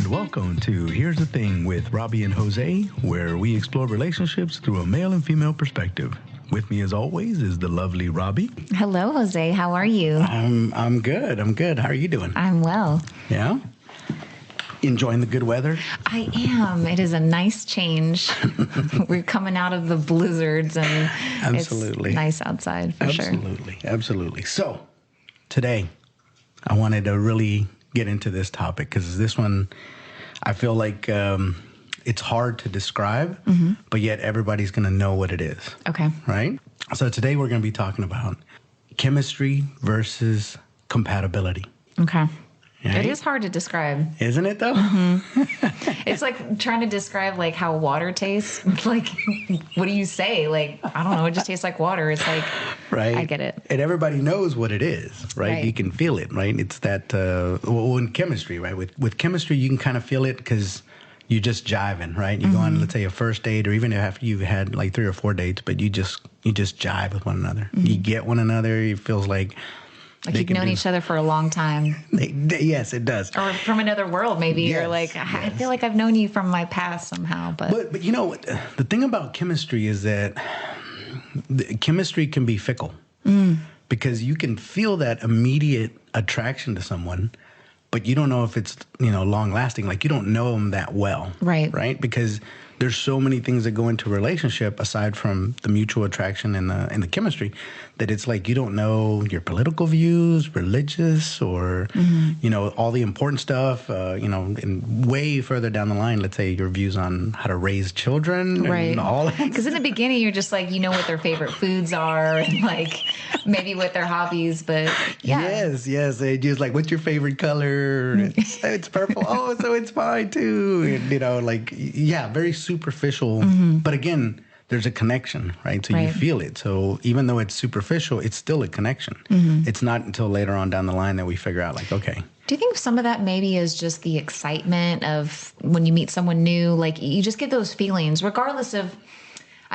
and welcome to Here's the Thing with Robbie and Jose, where we explore relationships through a male and female perspective. With me, as always, is the lovely Robbie. Hello, Jose. How are you? I'm good. How are you doing? I'm well. Yeah? Enjoying the good weather? I am. It is a nice change. We're coming out of the blizzards, and Absolutely. It's nice outside for sure. Absolutely. So, today, I wanted to really get into this topic because this one, I feel like it's hard to describe, but yet everybody's going to know what it is. Okay. Right? So today we're going to be talking about chemistry versus compatibility. Okay. Right? It is hard to describe. Isn't it, though? It's like trying to describe like how water tastes. Like, what do you say? Like, I don't know. It just tastes like water. It's like, right. I get it. And everybody knows what it is, right? You can feel it, right? It's that, well, in chemistry, right? With chemistry, you can kind of feel it because you just jiving, right? You go on, let's say, a first date, or even after you've had like 3 or 4 dates, but you just jive with one another. You get one another. It feels like you've known each other for a long time. Yes, it does. Or from another world, maybe. Yes, Or like, I feel like I've known you from my past somehow. But you know, the thing about chemistry is that chemistry can be fickle. Because you can feel that immediate attraction to someone, but you don't know if it's, long lasting. Like, you don't know them that well. Right. Right? Because there's so many things that go into a relationship aside from the mutual attraction and the chemistry, that it's like you don't know your political views, religious, or all the important stuff. And way further down the line, let's say your views on how to raise children, right? And all that. Because in the beginning, you're just like, what their favorite foods are, and like maybe what their hobbies. But yeah, yes, they just like, what's your favorite color? It's purple. Oh, so it's mine too. And, very superficial, but again, there's a connection, right? So you feel it. So even though it's superficial, it's still a connection. It's not until later on down the line that we figure out, like, okay. Do you think some of that maybe is just the excitement of when you meet someone new? Like, you just get those feelings, regardless of,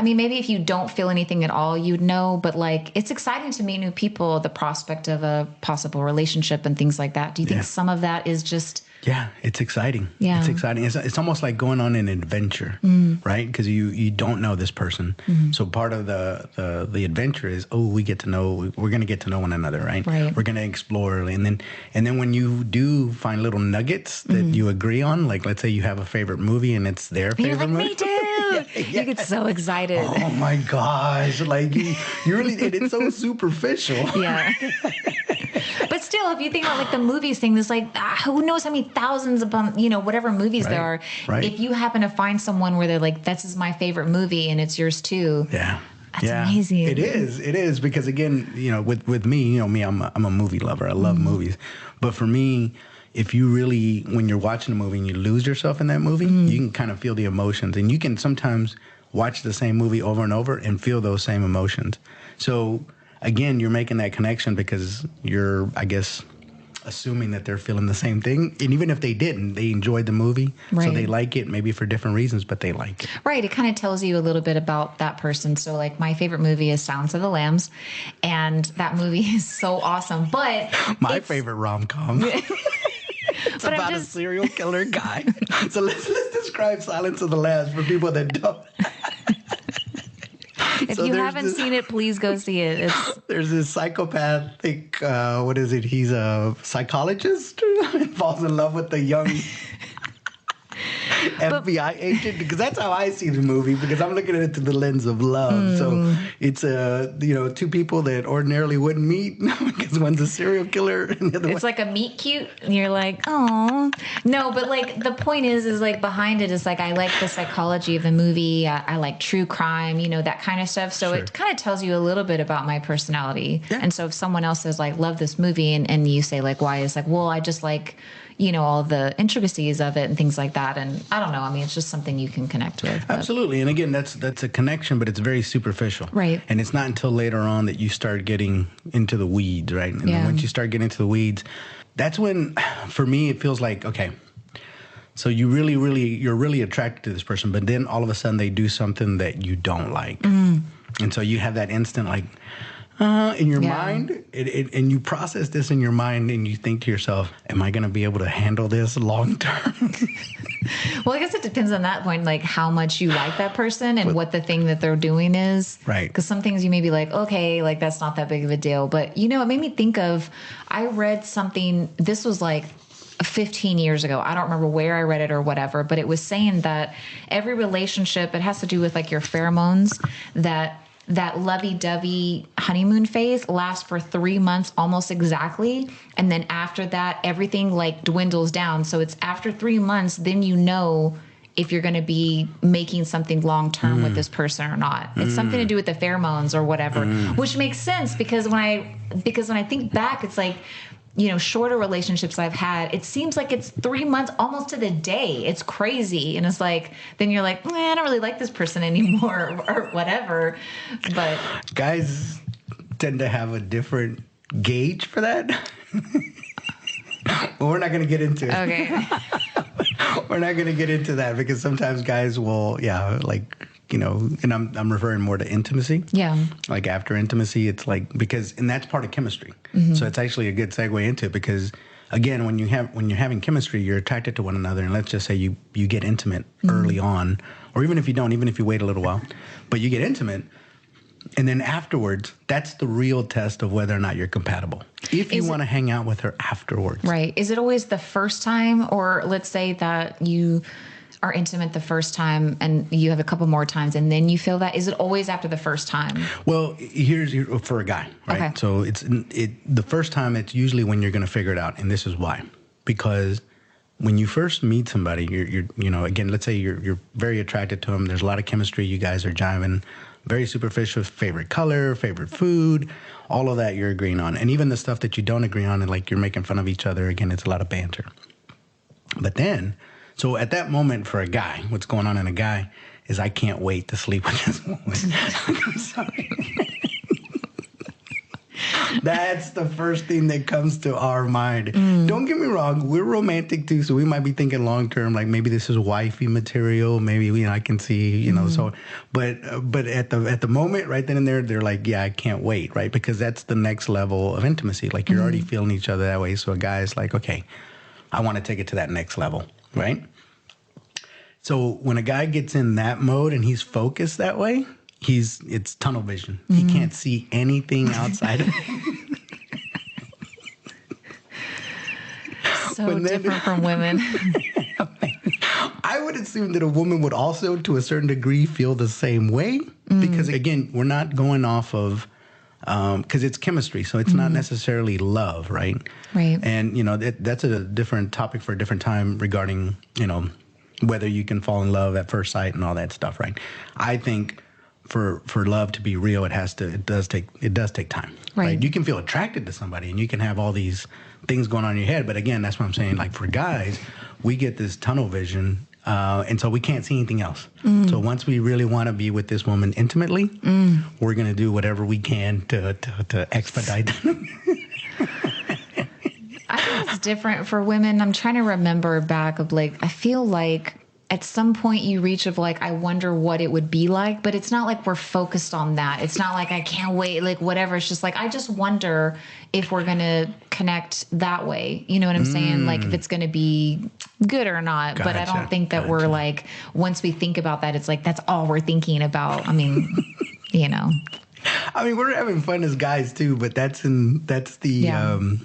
maybe if you don't feel anything at all, you'd know, but like, it's exciting to meet new people, the prospect of a possible relationship and things like that. Do you think some of that is just... Yeah, it's exciting. Yeah. It's exciting. It's almost like going on an adventure, right? Because you don't know this person. So part of the adventure is, we're going to get to know one another, right? We're going to explore. And then when you do find little nuggets that you agree on, like let's say you have a favorite movie and it's their favorite movie. Me too. You get so excited. Oh my gosh. Like you really, and it's so superficial. Yeah. But still, if you think about like the movies thing, there's like, who knows how many thousands of, whatever movies there are. Right. If you happen to find someone where they're like, this is my favorite movie and it's yours too. Yeah. That's amazing. It is because again, with me, I'm a movie lover. I love movies. But for me, if you really, when you're watching a movie and you lose yourself in that movie, you can kind of feel the emotions, and you can sometimes watch the same movie over and over and feel those same emotions. So again, you're making that connection because you're, I guess, assuming that they're feeling the same thing. And even if they didn't, they enjoyed the movie. Right. So they like it, maybe for different reasons, but they like it. Right. It kind of tells you a little bit about that person. So like my favorite movie is Silence of the Lambs. And that movie is so awesome. But my favorite rom-com. It's about a serial killer guy. So let's describe Silence of the Lambs for people that don't. If you haven't seen it, please go see it. There's this psychopathic, what is it? He's a psychologist and falls in love with the young FBI agent, because that's how I see the movie, because I'm looking at it through the lens of love. So it's two people that ordinarily wouldn't meet because one's a serial killer and the other it's like a meet cute and you're like, oh no, but like the point is like behind it is like I like the psychology of the movie. I like true crime, that kind of stuff. So it kind of tells you a little bit about my personality. And so if someone else says like, love this movie, and you say like, why? It's like, well, I just like all the intricacies of it and things like that. And I don't know. It's just something you can connect with. But. Absolutely. And again, that's a connection, but it's very superficial. Right. And it's not until later on that you start getting into the weeds, right? And then once you start getting into the weeds, that's when, for me, it feels like, okay, so you're really attracted to this person, but then all of a sudden they do something that you don't like. And so you have that instant like, in your mind, and you process this in your mind, and you think to yourself, am I going to be able to handle this long term? Well, I guess it depends on that point, like how much you like that person and what the thing that they're doing is. Right. Because some things you may be like, okay, like that's not that big of a deal. But, you know, it made me think of, I read something, this was like 15 years ago. I don't remember where I read it or whatever, but it was saying that every relationship, it has to do with like your pheromones, that lovey-dovey honeymoon phase lasts for 3 months almost exactly. And then after that, everything like dwindles down. So it's after 3 months, then you know if you're going to be making something long-term with this person or not. It's something to do with the pheromones or whatever, which makes sense because when I think back, it's like, you know, shorter relationships I've had, it seems like it's 3 months almost to the day. It's crazy. And it's like, then you're like, I don't really like this person anymore or whatever. But guys tend to have a different gauge for that. Well, we're not going to get into it. okay. We're not going to get into that because sometimes guys will, like, you know, and I'm referring more to intimacy. Yeah. Like after intimacy, it's like, because, and that's part of chemistry. So it's actually a good segue into it because, again, when you're having chemistry, you're attracted to one another. And let's just say you get intimate early on, or even if you don't, even if you wait a little while, but you get intimate. And then afterwards, that's the real test of whether or not you're compatible. If you want to hang out with her afterwards. Right. Is it always the first time, or let's say that you are intimate the first time and you have a couple more times and then you feel that? Is it always after the first time? Well, here's for a guy, right? Okay. So the first time, it's usually when you're going to figure it out. And this is why. Because when you first meet somebody, you're you know, again, let's say you're very attracted to them. There's a lot of chemistry. You guys are jiving. Very superficial, favorite color, favorite food, all of that you're agreeing on. And even the stuff that you don't agree on, and like you're making fun of each other, again, it's a lot of banter. But then, so at that moment for a guy, what's going on in a guy is I can't wait to sleep with this woman. I'm sorry. That's the first thing that comes to our mind. Don't get me wrong, we're romantic too, so we might be thinking long term, like maybe this is wifey material. Maybe, you know, I can see, you know. So, but at the moment, right then and there, they're like, yeah, I can't wait, right? Because that's the next level of intimacy. Like you're already feeling each other that way. So a guy's like, okay, I want to take it to that next level, right? So when a guy gets in that mode and he's focused that way, it's tunnel vision. He can't see anything outside of it. So different from women. I would assume that a woman would also, to a certain degree, feel the same way. Because, again, we're not going off of, because it's chemistry, so it's not necessarily love, right? Right. And, you know, that's a different topic for a different time regarding, you know, whether you can fall in love at first sight and all that stuff, right? I think for love to be real, it does take time. Right. You can feel attracted to somebody and you can have all these things going on in your head. But again, that's what I'm saying. Like for guys, we get this tunnel vision. And so we can't see anything else. So once we really want to be with this woman intimately, we're going to do whatever we can to expedite. I think it's different for women. I'm trying to remember back of like, I feel like at some point you reach of like, I wonder what it would be like, but it's not like we're focused on that. It's not like I can't wait, like whatever. It's just like, I just wonder if we're going to connect that way. You know what I'm saying? Like if it's going to be good or not. But I don't think that we're like, once we think about that, it's like, that's all we're thinking about. I mean, you know. I mean, we're having fun as guys too, but that's the...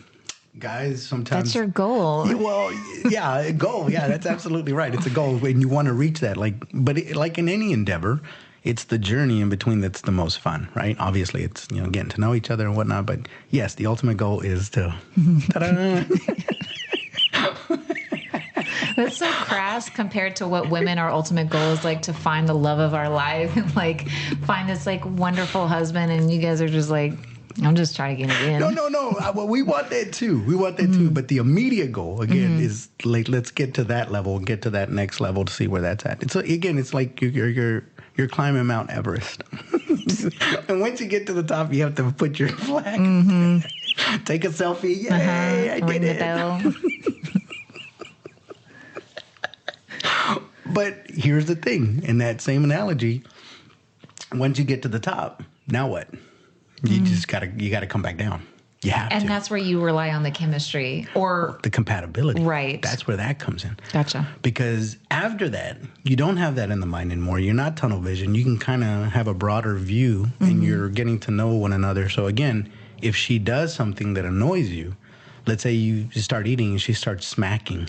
guys sometimes that's your goal. Well, yeah, a goal. Yeah, that's absolutely right. It's a goal and you want to reach that. But like in any endeavor, it's the journey in between that's the most fun, right? Obviously, it's, you know, getting to know each other and whatnot. But yes, the ultimate goal is to. That's so crass compared to what women, our ultimate goal is like to find the love of our life and like find this like wonderful husband. And you guys are just like, I'm just trying to get it in. No. Well, we want that too. But the immediate goal, again, is like, let's get to that level and get to that next level to see where that's at. It's again, it's like you're climbing Mount Everest. And once you get to the top, you have to put your flag. Take a selfie. Yay, I did Ring it. the bell. But here's the thing. In that same analogy, once you get to the top, now what? You just you gotta come back down. You have to. And that's where you rely on the chemistry or the compatibility. Right. That's where that comes in. Gotcha. Because after that, you don't have that in the mind anymore. You're not tunnel vision. You can kind of have a broader view and you're getting to know one another. So again, if she does something that annoys you, let's say you start eating and she starts smacking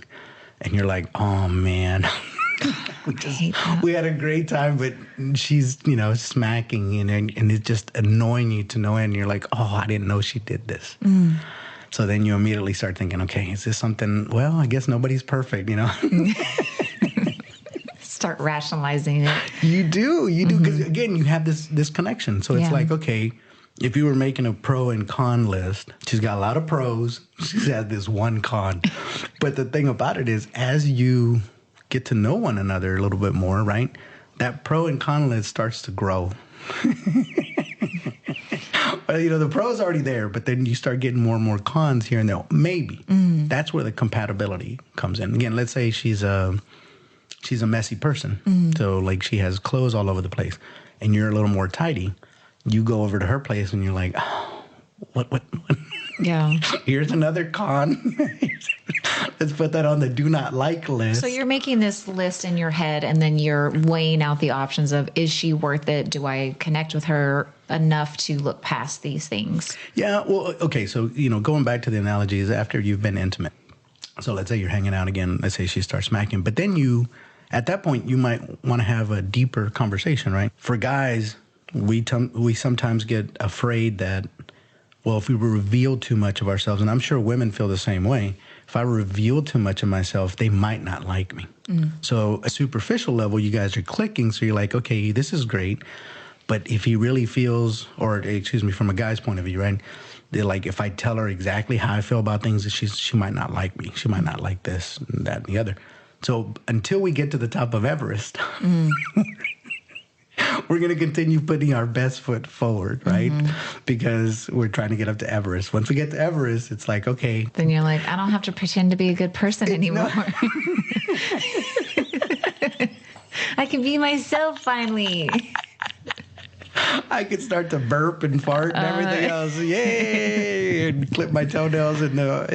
and you're like, oh man. We had a great time, but she's, smacking and it's just annoying you to no end. You're like, oh, I didn't know she did this. So then you immediately start thinking, okay, is this something? Well, I guess nobody's perfect, Start rationalizing it. You do. Because again, you have this connection. So it's like, okay, if you were making a pro and con list, she's got a lot of pros. She's had this one con. But the thing about it is, as you get to know one another a little bit more, right? That pro and con list starts to grow. The pro's already there, but then you start getting more and more cons here and there. Maybe. That's where the compatibility comes in. Again, let's say she's a messy person. So like she has clothes all over the place and you're a little more tidy. You go over to her place and you're like, oh, what? Yeah. Here's another con. Let's put that on the do not like list. So you're making this list in your head and then you're weighing out the options of, is she worth it? Do I connect with her enough to look past these things? Yeah. Well, okay. So, going back to the analogy is after you've been intimate. So let's say you're hanging out again. Let's say she starts smacking. But then at that point, you might want to have a deeper conversation, right? For guys, we sometimes get afraid that, well, if we reveal too much of ourselves, and I'm sure women feel the same way, if I reveal too much of myself, they might not like me. So a superficial level, you guys are clicking. So you're like, okay, this is great. But if he really feels, or excuse me, from a guy's point of view, right? They're like, if I tell her exactly how I feel about things, she might not like me. She might not like this and that and the other. So until we get to the top of Everest, we're going to continue putting our best foot forward, right? Because we're trying to get up to Everest. Once we get to Everest, it's like, okay. Then you're like, I don't have to pretend to be a good person anymore. I can be myself finally. I could start to burp and fart and everything else. Yay! And clip my toenails and no.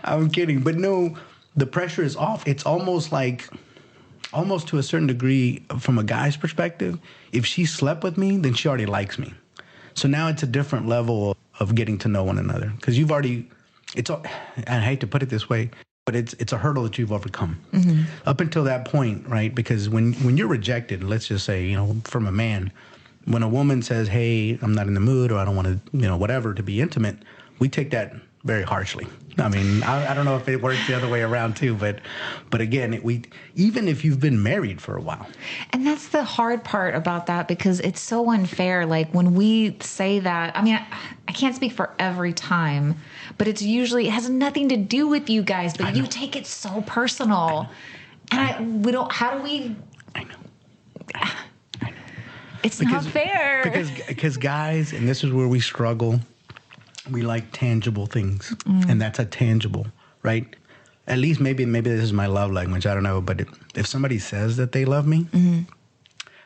I'm kidding. But no, the pressure is off. It's almost to a certain degree from a guy's perspective, if she slept with me, then she already likes me. So now it's a different level of getting to know one another. Because I hate to put it this way, but it's a hurdle that you've overcome. Up until that point, right? Because when you're rejected, let's just say, from a man, when a woman says, hey, I'm not in the mood or I don't want to, whatever, to be intimate, we take that very harshly. I mean, I don't know if it works the other way around too, but again, even if you've been married for a while. And that's the hard part about that because it's so unfair. Like when we say that, I mean, I can't speak for every time, but it has nothing to do with you guys, but you take it so personal. And how do we? I know. It's not fair. Because guys, and this is where we struggle. We like tangible things, and that's a tangible, right? At least maybe this is my love language. I don't know, but if somebody says that they love me,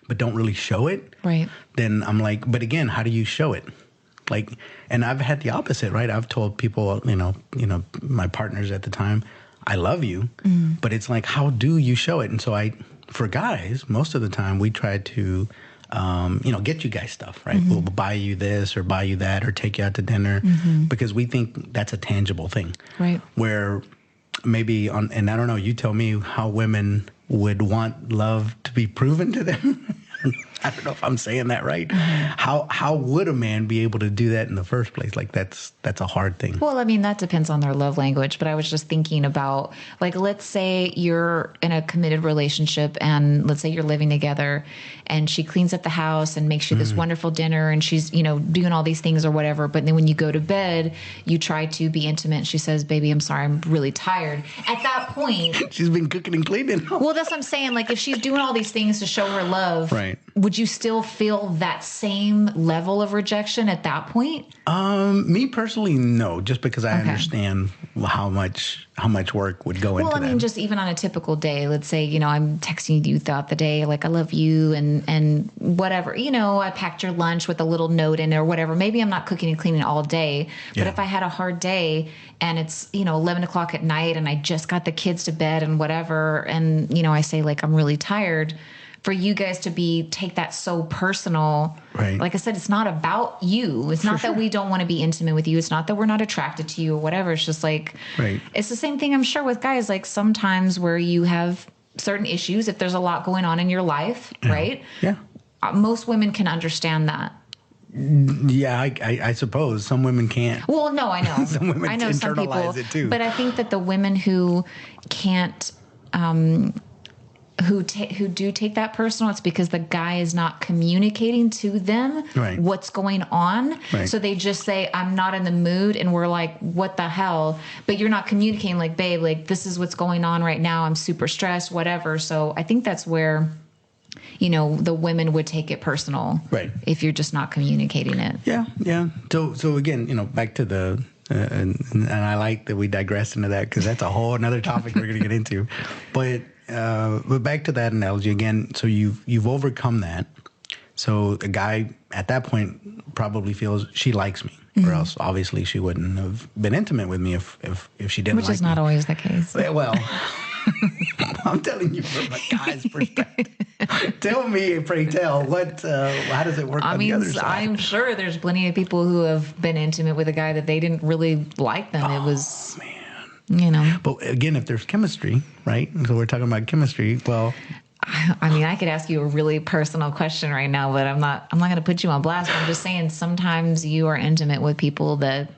but don't really show it, right? Then I'm like, but again, how do you show it? Like, and I've had the opposite, right? I've told people, my partners at the time, I love you, but it's like, how do you show it? And so for guys, most of the time, we try to get you guys stuff, right? We'll buy you this or buy you that or take you out to dinner because we think that's a tangible thing. Right. Where maybe and I don't know, you tell me how women would want love to be proven to them. I don't know if I'm saying that right. How would a man be able to do that in the first place? Like that's a hard thing. Well, I mean, that depends on their love language, but I was just thinking about, like, let's say you're in a committed relationship and let's say you're living together and she cleans up the house and makes you this wonderful dinner and she's, doing all these things or whatever. But then when you go to bed, you try to be intimate. She says, baby, I'm sorry, I'm really tired. At that point, she's been cooking and cleaning. Well, that's what I'm saying. Like if she's doing all these things to show her love, right? Would would you still feel that same level of rejection at that point? Me personally, no, just because I understand how much work would go into that. Well, I mean, just even on a typical day, let's say, I'm texting you throughout the day, like, I love you and whatever, I packed your lunch with a little note in it or whatever. Maybe I'm not cooking and cleaning all day, but if I had a hard day and it's, 11 o'clock at night and I just got the kids to bed and whatever, and, I say, like, I'm really tired, for you guys to take that so personal. Right. Like I said, it's not about you. It's not that we don't want to be intimate with you. It's not that we're not attracted to you or whatever. It's just like, it's the same thing I'm sure with guys, like sometimes where you have certain issues, if there's a lot going on in your life, right? Yeah. Most women can understand that. Yeah, I suppose some women can't. Well, no, I know. Some women I know some people, it too. but I think that the women who can't, who do take that personal, it's because the guy is not communicating to them what's going on. Right. So they just say, I'm not in the mood. And we're like, what the hell? But you're not communicating like, babe, like this is what's going on right now. I'm super stressed, whatever. So I think that's where, the women would take it personal. Right. If you're just not communicating it. Yeah. Yeah. So again, back to the, and I like that we digress into that because that's a whole another topic we're going to get into. But back to that analogy again. So you've overcome that. So the guy at that point probably feels she likes me, or else obviously she wouldn't have been intimate with me if she didn't. Which is not always the case. Well, I'm telling you from a guy's perspective. Tell me, pray tell, how does it work on the other side? I'm sure there's plenty of people who have been intimate with a guy that they didn't really like them. It was, man. But again, if there's chemistry, right? So we're talking about chemistry. Well, I mean, I could ask you a really personal question right now, but I'm not going to put you on blast. I'm just saying sometimes you are intimate with people that.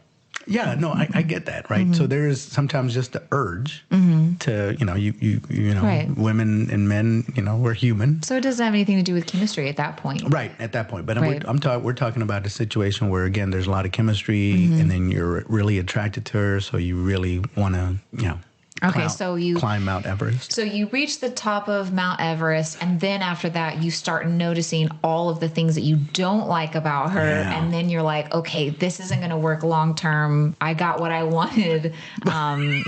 Yeah, no, I get that, right? So there is sometimes just the urge to, women and men, we're human. So it doesn't have anything to do with chemistry at that point. Right, at that point. But we're talking about a situation where, again, there's a lot of chemistry and then you're really attracted to her. So you really want to, climb Mount Everest. So you reach the top of Mount Everest, and then after that, you start noticing all of the things that you don't like about her, and then you're like, okay, this isn't going to work long term. I got what I wanted. No.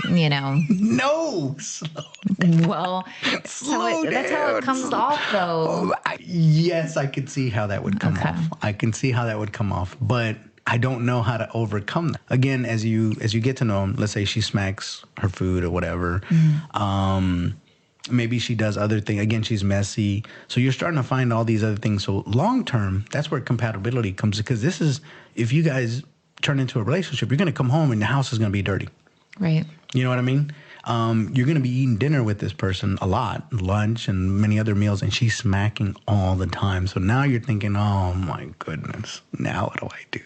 Well, that's how it comes off, though. Yes, I could see how that would come off. I can see how that would come off, but I don't know how to overcome that. Again, as you get to know him, let's say she smacks her food or whatever. Maybe she does other things. Again, she's messy. So you're starting to find all these other things. So long term, that's where compatibility comes, because this is, if you guys turn into a relationship, you're going to come home and the house is going to be dirty. Right. You know what I mean? You're going to be eating dinner with this person a lot, lunch and many other meals, and she's smacking all the time. So now you're thinking, oh my goodness, now what do I do?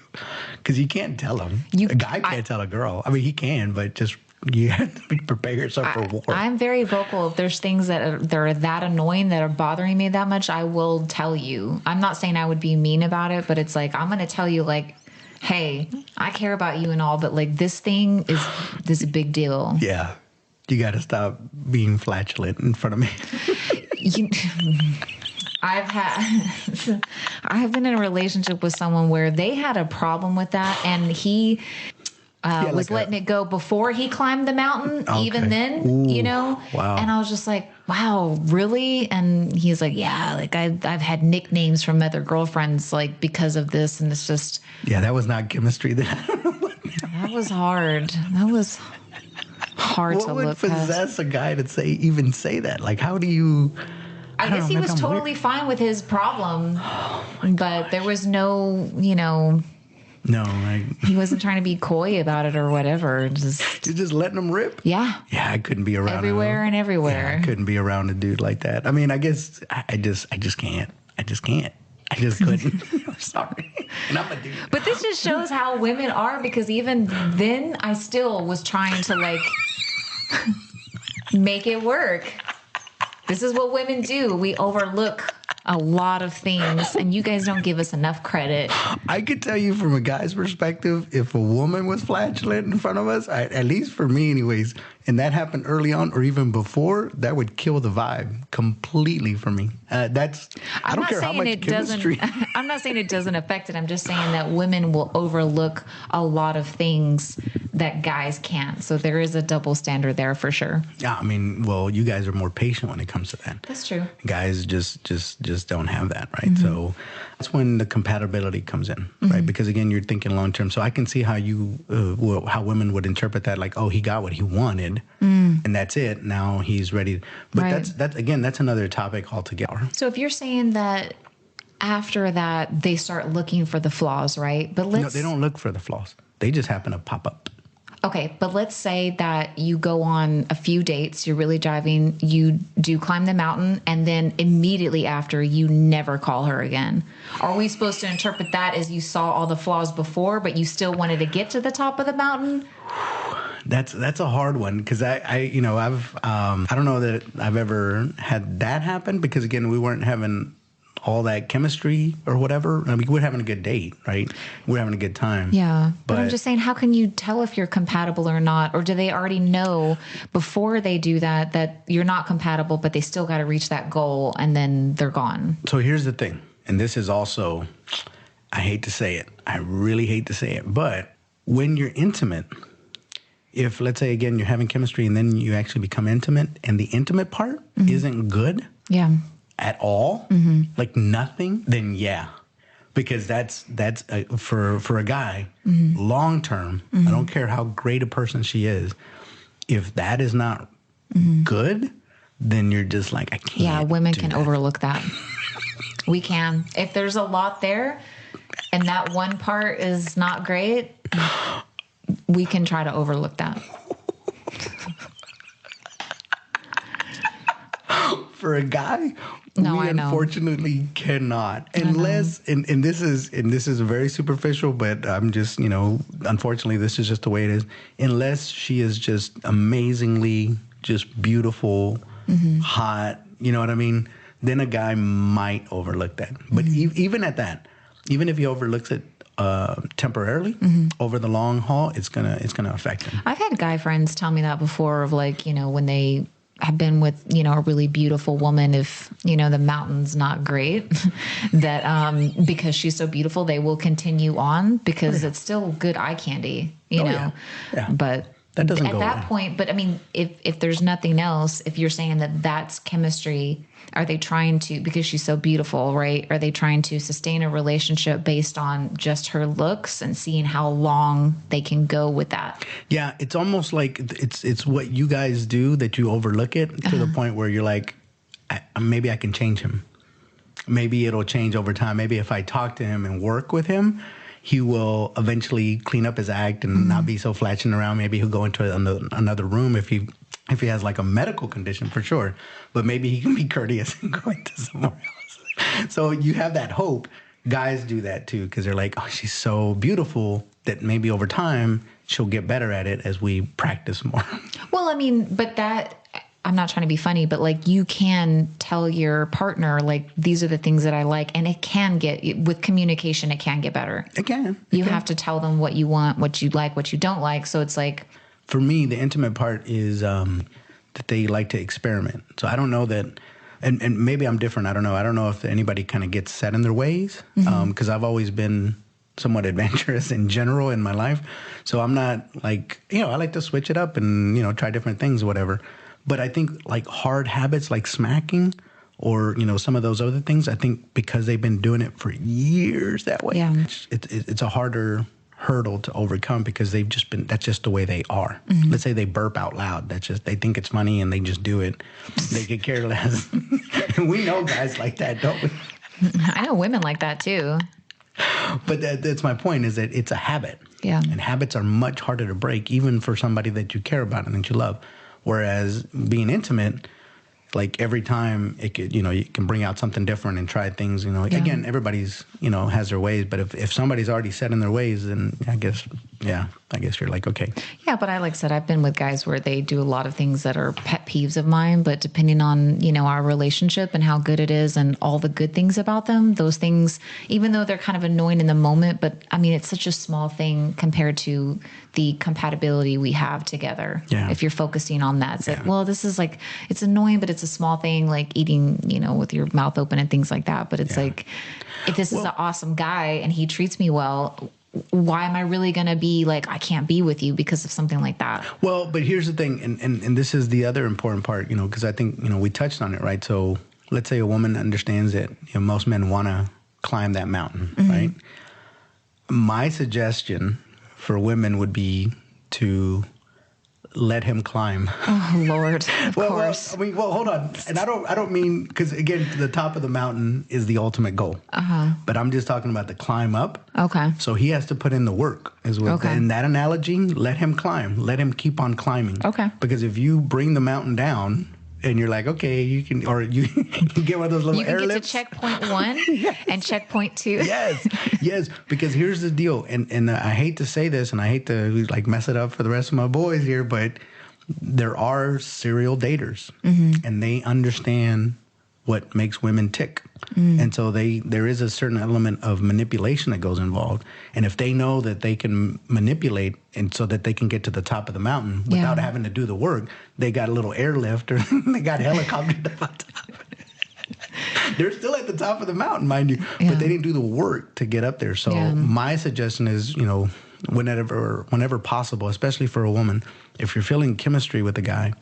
Because you can't tell him. A guy can't tell a girl. I mean, he can, but just you have to prepare yourself for war. I'm very vocal. If there's things that are that annoying, that are bothering me that much, I will tell you. I'm not saying I would be mean about it, but it's like, I'm going to tell you, like, hey, I care about you and all, but like this is a big deal. Yeah. You got to stop being flatulent in front of me. I've been in a relationship with someone where they had a problem with that, and he was letting it go before he climbed the mountain. Okay. Even then, Wow. And I was just like, wow, really? And he's like, yeah, like I've had nicknames from other girlfriends, like because of this, and it's just. Yeah, that was not chemistry. That was hard. That was hard to look past. What would possess a guy to even say that? Like, how do you? I guess he was totally fine with his problem, but there was no, No, he wasn't trying to be coy about it or whatever. You're just letting him rip. Yeah. Yeah, I couldn't be around everywhere. Yeah, I couldn't be around a dude like that. I mean, I guess I just can't. I just couldn't. I'm sorry. And I'm a dude. But this just shows how women are, because even then I still was trying to like make it work. This is what women do. We overlook a lot of things, and you guys don't give us enough credit. I could tell you from a guy's perspective, if a woman was flatulent in front of us, at least for me anyways, and that happened early on or even before, that would kill the vibe completely for me. I don't care how much chemistry. I'm not saying it doesn't affect it. I'm just saying that women will overlook a lot of things that guys can't. So there is a double standard there for sure. Yeah, I mean, well, you guys are more patient when it comes to that. That's true. Guys just don't have that, right? Mm-hmm. So that's when the compatibility comes in, mm-hmm. right? Because again, you're thinking long term. So I can see how how women would interpret that, like, oh, he got what he wanted, and that's it. Now he's ready. But right. that's another topic altogether. So if you're saying that after that they start looking for the flaws, right? But no, they don't look for the flaws. They just happen to pop up. Okay, but let's say that you go on a few dates, you're really driving, you do climb the mountain, and then immediately after, you never call her again. Are we supposed to interpret that as you saw all the flaws before, but you still wanted to get to the top of the mountain? That's a hard one, because I don't know that I've ever had that happen, because again, we weren't having all that chemistry or whatever. I mean, we're having a good date, right? We're having a good time. Yeah. But I'm just saying, how can you tell if you're compatible or not? Or do they already know before they do that you're not compatible, but they still got to reach that goal and then they're gone? So here's the thing. And this is also, I hate to say it. I really hate to say it. But when you're intimate, if let's say, again, you're having chemistry and then you actually become intimate and the intimate part isn't good. Yeah. At all, like nothing, then yeah, because that's for a guy, long term. I don't care how great a person she is. If that is not good, then you're just like, I can't. Yeah, women can overlook that. We can. If there's a lot there, and that one part is not great, we can try to overlook that. For a guy, no, we unfortunately cannot, unless and this is very superficial, but I'm just, unfortunately this is just the way it is. Unless she is just amazingly just beautiful, hot, you know what I mean? Then a guy might overlook that. But even at that, even if he overlooks it temporarily, over the long haul, it's gonna affect him. I've had guy friends tell me that before, of like, when they have been with, a really beautiful woman, if, the mountain's not great, that because she's so beautiful, they will continue on because it's still good eye candy, you know. Yeah. But that doesn't go at that point, but I mean, if there's nothing else, if you're saying that that's chemistry, are they trying to, because she's so beautiful, right? Are they trying to sustain a relationship based on just her looks and seeing how long they can go with that? Yeah, it's almost like it's what you guys do that you overlook it to the point where you're like, maybe I can change him. Maybe it'll change over time. Maybe if I talk to him and work with him, he will eventually clean up his act and not be so flatching around. Maybe he'll go into another room if he has like a medical condition, for sure. But maybe he can be courteous and go into somewhere else. So you have that hope. Guys do that too, because they're like, oh, she's so beautiful that maybe over time she'll get better at it as we practice more. Well, I mean, but that, I'm not trying to be funny, but like you can tell your partner, like, these are the things that I like. And it can with communication, it can get better. It can. You have to tell them what you want, what you like, what you don't like. So it's like, for me, the intimate part is that they like to experiment. So I don't know that, and maybe I'm different. I don't know. I don't know if anybody kind of gets set in their ways, because I've always been somewhat adventurous in general in my life. So I'm not like, I like to switch it up and, try different things, whatever. But I think like hard habits like smacking or, some of those other things, I think because they've been doing it for years that way, it's a harder hurdle to overcome because that's just the way they are. Let's say they burp out loud. They think it's funny and they just do it. They get careless. We know guys like that, don't we? I know women like that too. But that's my point, is that it's a habit. Yeah. And habits are much harder to break, even for somebody that you care about and that you love. Whereas being intimate, like every time it could, you can bring out something different and try things, again, everybody's, has their ways, but if somebody's already set in their ways, then I guess, yeah, I guess you're like, okay. Yeah, but like I said, I've been with guys where they do a lot of things that are pet peeves of mine, but depending on, our relationship and how good it is and all the good things about them, those things, even though they're kind of annoying in the moment, but I mean, it's such a small thing compared to the compatibility we have together. Yeah. If you're focusing on that, it's like, well, this is like, it's annoying, but it's a small thing, like eating, with your mouth open and things like that. But it's like, if this is an awesome guy and he treats me well, why am I really going to be like, I can't be with you because of something like that? Well, but here's the thing, and this is the other important part, because I think, we touched on it, right? So let's say a woman understands that most men want to climb that mountain, right? My suggestion for women would be to let him climb. Oh Lord, of course. Well, hold on. And I don't mean, because again, the top of the mountain is the ultimate goal. But I'm just talking about the climb up. Okay. So he has to put in the work. In that analogy, let him climb. Let him keep on climbing. Okay. Because if you bring the mountain down and you're like, okay, you can, or you get one of those little you can airlifts. Get to checkpoint 1 and checkpoint 2. Yes. Because here's the deal, and I hate to say this, and I hate to like mess it up for the rest of my boys here, but there are serial daters, and they understand what makes women tick, and so there is a certain element of manipulation that goes involved, and if they know that they can manipulate and so that they can get to the top of the mountain without having to do the work, they got a little airlift or they got helicoptered up on top. They're still at the top of the mountain, mind you, but they didn't do the work to get up there. So my suggestion is, whenever possible, especially for a woman, if you're feeling chemistry with a guy,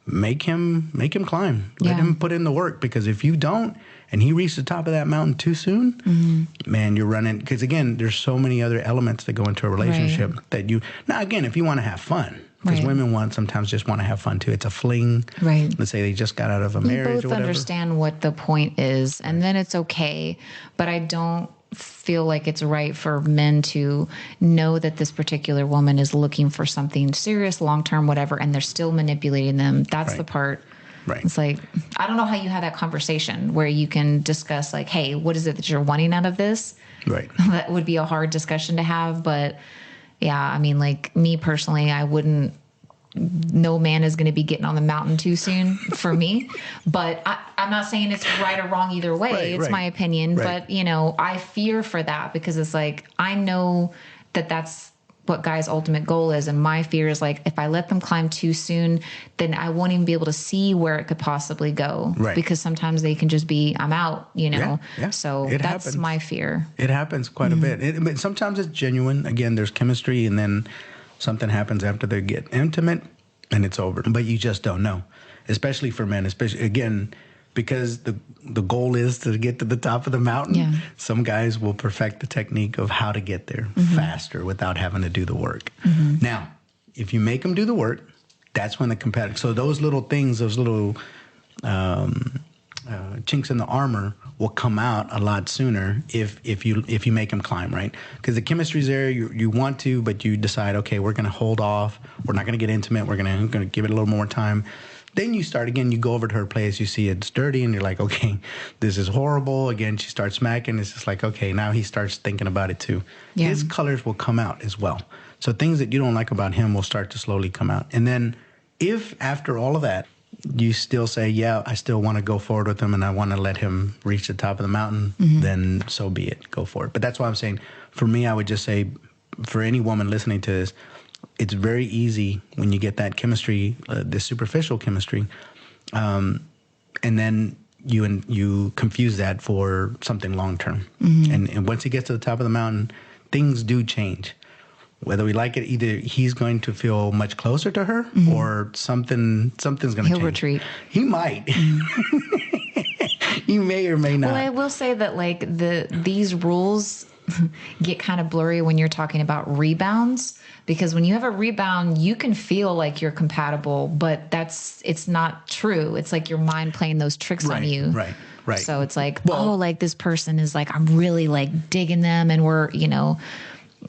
make him climb. Let him put in the work, because if you don't and he reaches the top of that mountain too soon, man, you're running. Because again, there's so many other elements that go into a relationship that now again, if you want to have fun. Because women sometimes just want to have fun too. It's a fling. Right. Let's say they just got out of a marriage or whatever. We both understand what the point is, and then it's okay. But I don't feel like it's right for men to know that this particular woman is looking for something serious, long-term, whatever, and they're still manipulating them. That's the part. Right. It's like, I don't know how you have that conversation where you can discuss like, hey, what is it that you're wanting out of this? Right. That would be a hard discussion to have, but yeah, I mean, like me personally, no man is going to be getting on the mountain too soon for me, but I'm not saying it's right or wrong either way. It's my opinion, but I fear for that, because it's like, I know that that's what guys' ultimate goal is. And my fear is like, if I let them climb too soon, then I won't even be able to see where it could possibly go, because sometimes they can just be, I'm out, so that's happens. My fear. It happens quite a bit. But sometimes it's genuine. Again, there's chemistry, and then something happens after they get intimate and it's over. But you just don't know, especially for men, again, because the goal is to get to the top of the mountain. Yeah. Some guys will perfect the technique of how to get there faster without having to do the work. Now, if you make them do the work, that's when the competitive. So those little things, those little chinks in the armor will come out a lot sooner if you make them climb, right? Because the chemistry's there, you want to, but you decide, okay, we're going to hold off. We're not going to get intimate. We're going to give it a little more time. Then you start again, you go over to her place, you see it's dirty, and you're like, okay, this is horrible. Again, she starts smacking. It's just like, okay, now he starts thinking about it too. Yeah. His colors will come out as well. So things that you don't like about him will start to slowly come out. And then if after all of that, you still say, yeah, I still want to go forward with him and I want to let him reach the top of the mountain, then so be it. Go for it. But that's why I'm saying, for me, I would just say, for any woman listening to this, it's very easy when you get that chemistry, the superficial chemistry, and then you confuse that for something long term. And once he gets to the top of the mountain, things do change. Whether we like it, either he's going to feel much closer to her, or something's going to change. He'll retreat. He might. He may or may not. Well, I will say that like these rules get kind of blurry when you're talking about rebounds, because when you have a rebound, you can feel like you're compatible, but it's not true. It's like your mind playing those tricks on you. Right. So it's like, like this person is like, I'm really like digging them, and we're,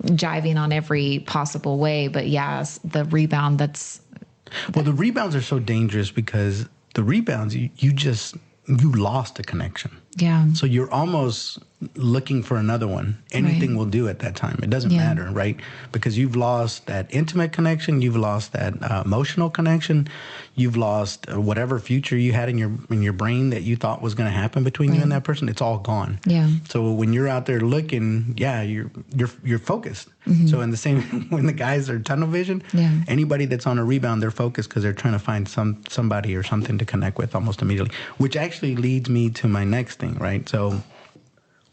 jiving on every possible way. But yes, the rebound, the rebounds are so dangerous, because the rebounds, you lost a connection. Yeah. So you're almost looking for another one. Anything Right. will do at that time. It doesn't Yeah. matter, right? Because you've lost that intimate connection, you've lost that emotional connection, you've lost whatever future you had in your brain that you thought was going to happen between you and that person. It's all gone. Yeah. So when you're out there looking, yeah, you're focused. So in the same when the guys are tunnel vision, Yeah. anybody that's on a rebound, they're focused because they're trying to find somebody or something to connect with almost immediately. Which actually leads me to my next thing, right? So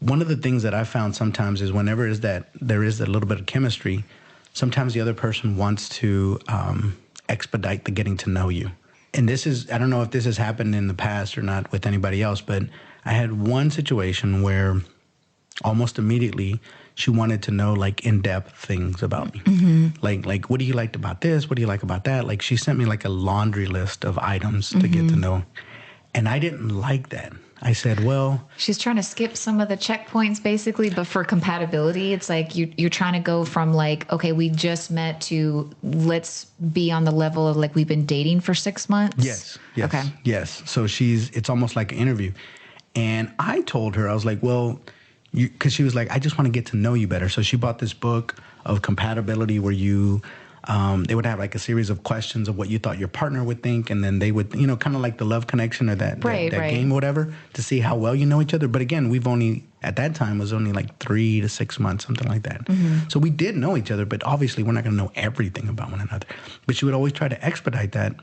one of the things that I found sometimes is whenever there is a little bit of chemistry, sometimes the other person wants to expedite the getting to know you. And this is, I don't know if this has happened in the past or not with anybody else, but I had one situation where almost immediately she wanted to know like in-depth things about me. Like what do you like about this? What do you like about that? Like she sent me like a laundry list of items to get to know. And I didn't like that. I said, well, She's trying to skip some of the checkpoints basically, but for compatibility, it's like you're trying to go from like, okay, we just met to let's be on the level of like we've been dating for 6 months. yes, Okay. yes. So it's almost like an interview. And I told her, I was like, well, because she was like, I just want to get to know you better. So she bought this book of compatibility where they would have like a series of questions of what you thought your partner would think. And then they would, kind of like the love connection or that game or whatever to see how well you know each other. But again, at that time was only like 3 to 6 months, something like that. So we did know each other, but obviously we're not going to know everything about one another. But she would always try to expedite that.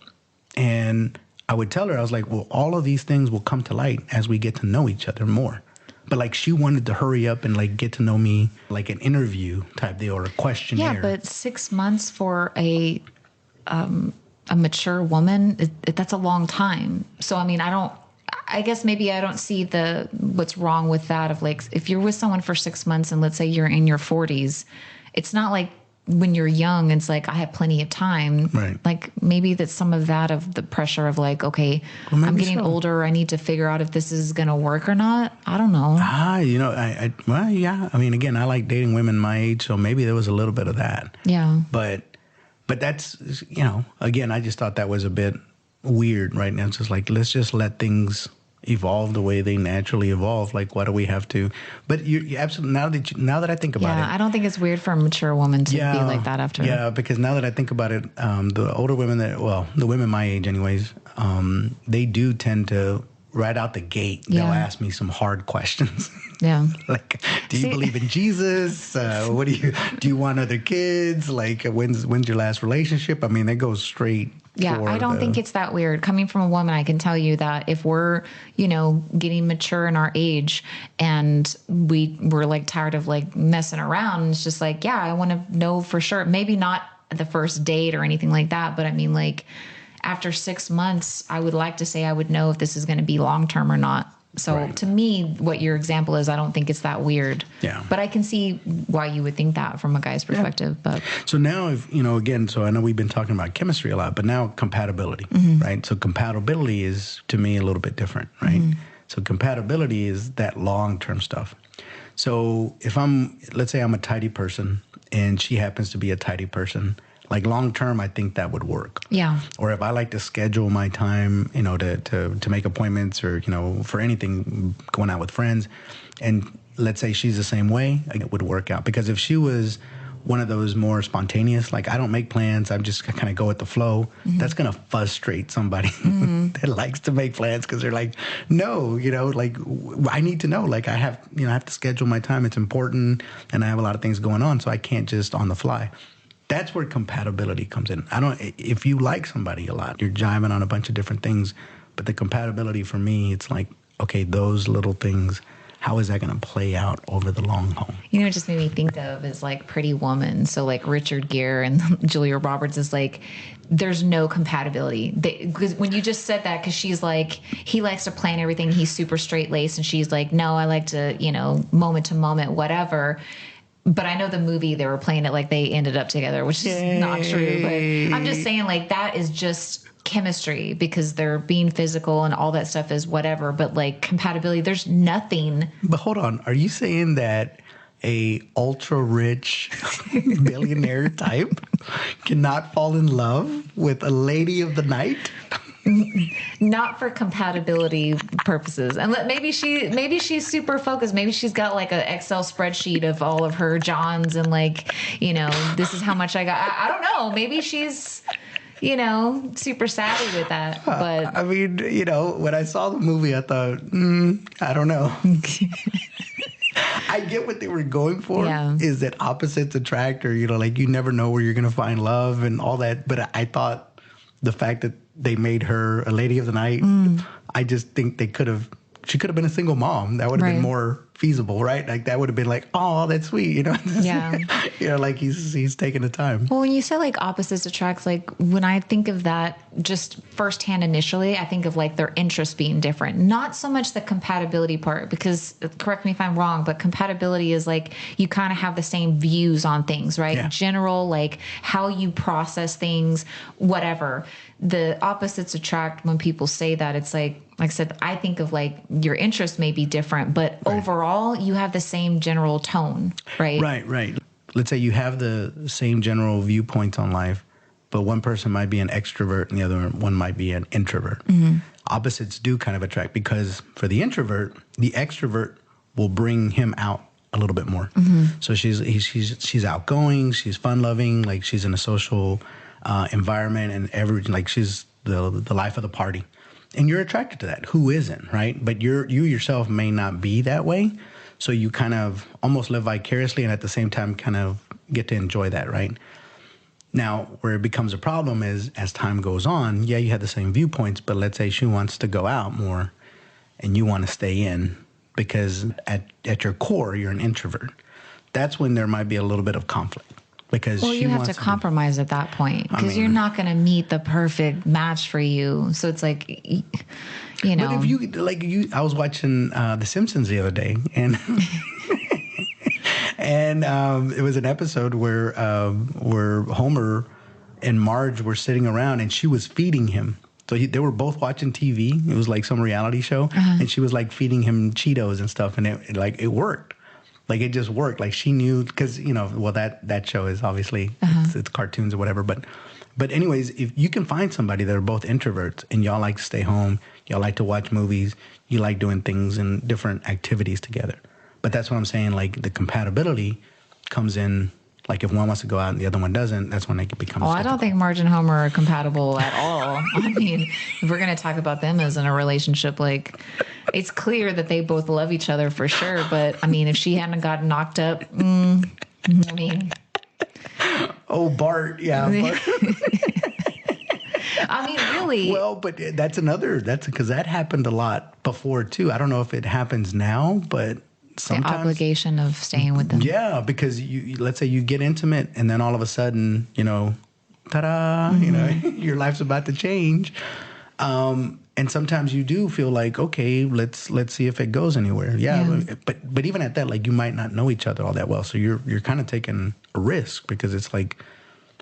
And I would tell her, I was like, well, all of these things will come to light as we get to know each other more. But like she wanted to hurry up and like get to know me like an interview type deal or a questionnaire. Yeah, but 6 months for a mature woman, that's a long time. So I mean, I guess maybe I don't see what's wrong with that of like if you're with someone for 6 months and let's say you're in your 40s, it's not like when you're young, it's like I have plenty of time. Right. Like maybe that's some of that of the pressure of like, okay, Well, I'm maybe getting so. older. I need to figure out if this is going to work or not. I don't know. Well, yeah. I mean, again, I like dating women my age, so maybe there was a little bit of that. Yeah. But that's, again, I just thought that was a bit weird right now. It's just like, let's just let things evolve the way they naturally evolve. Like, why do we have to? But you absolutely, now that I think about it. Yeah, I don't think it's weird for a mature woman to be like that after. Yeah, because now that I think about it, the older women the women my age anyways, they do tend to right out the gate, they'll ask me some hard questions. Yeah. Like, do you believe in Jesus? What do you want other kids? Like, when's your last relationship? I mean, they go straight. Yeah, I don't think it's that weird. Coming from a woman, I can tell you that if we're, getting mature in our age and we're like tired of like messing around, it's just like, yeah, I want to know for sure. Maybe not the first date or anything like that, but I mean, like after 6 months, I would like to say I would know if this is going to be long-term or not. So to me, what your example is, I don't think it's that weird. Yeah. But I can see why you would think that from a guy's perspective. Yeah. But so now, if again, so I know we've been talking about chemistry a lot, but now compatibility, right? So compatibility is to me a little bit different, right? So compatibility is that long-term stuff. So if let's say I'm a tidy person and she happens to be a tidy person, like long term, I think that would work. Yeah. Or if I like to schedule my time, to make appointments or, for anything, going out with friends, and let's say she's the same way, it would work out. Because if she was one of those more spontaneous, like I don't make plans, I'm just kind of go with the flow, that's going to frustrate somebody that likes to make plans because they're like, no, like I need to know, like I have to schedule my time. It's important. And I have a lot of things going on, so I can't just on the fly. That's where compatibility comes in. If you like somebody a lot, you're jiving on a bunch of different things, but the compatibility for me, it's like, okay, those little things, how is that going to play out over the long haul? It just made me think of is like Pretty Woman. So like Richard Gere and Julia Roberts is like, there's no compatibility. Because when you just said that, because she's like, he likes to plan everything. He's super straight laced. And she's like, no, I like to, moment to moment, whatever. But I know the movie, they were playing it like they ended up together, which is not true. But I'm just saying, like, that is just chemistry because they're being physical and all that stuff is whatever. But, like, compatibility, there's nothing. But hold on. Are you saying that a ultra-rich billionaire type cannot fall in love with a lady of the night? Not for compatibility purposes. And maybe she's super focused. Maybe she's got like an Excel spreadsheet of all of her Johns and like, this is how much I got. I don't know. Maybe she's, super savvy with that. But I mean, when I saw the movie, I thought, I don't know. I get what they were going for, is that opposites attract, or, like you never know where you're going to find love and all that. But I thought the fact that they made her a lady of the night, I just think she could have been a single mom. That would have been more feasible, right? Like that would have been like, oh, that's sweet, Yeah. Like he's taking the time. Well, when you say like opposites attract, like when I think of that just firsthand initially, I think of like their interests being different. Not so much the compatibility part, because correct me if I'm wrong, but compatibility is like you kind of have the same views on things, right? Yeah. General, like how you process things, whatever. The opposites attract, when people say that, it's like I said, I think of like your interests may be different, but overall you have the same general tone, right? Right. Let's say you have the same general viewpoints on life, but one person might be an extrovert and the other one might be an introvert. Opposites do kind of attract, because for the introvert, the extrovert will bring him out a little bit more. So she's outgoing, she's fun loving, like she's in a social environment, and like she's the life of the party. And you're attracted to that. Who isn't, right? But you yourself may not be that way. So you kind of almost live vicariously and at the same time kind of get to enjoy that, right? Now, where it becomes a problem is as time goes on, you have the same viewpoints, but let's say she wants to go out more and you want to stay in because at your core, you're an introvert. That's when there might be a little bit of conflict. Because you have to compromise at that point, because you're not going to meet the perfect match for you. So it's like, But if I was watching The Simpsons the other day, and it was an episode where Homer and Marge were sitting around, and she was feeding him. So they were both watching TV. It was like some reality show, and she was like feeding him Cheetos and stuff, and it worked. Like it just worked. Like she knew, because that show is obviously it's cartoons or whatever. But anyways, if you can find somebody that are both introverts and y'all like to stay home, y'all like to watch movies, you like doing things and different activities together. But that's what I'm saying. Like the compatibility comes in. Like if one wants to go out and the other one doesn't, that's when it becomes. I don't think Marge and Homer are compatible at all. I mean, if we're going to talk about them as in a relationship, like it's clear that they both love each other for sure. But I mean, if she hadn't gotten knocked up, I mean. Oh, Bart. Yeah. Bart. I mean, really. Well, but that's because that happened a lot before too. I don't know if it happens now, but. Sometimes, the obligation of staying with them. Yeah, because let's say you get intimate and then all of a sudden, ta-da, your life's about to change. And sometimes you do feel like, okay, let's see if it goes anywhere. Yeah. But even at that, like you might not know each other all that well. So you're kind of taking a risk, because it's like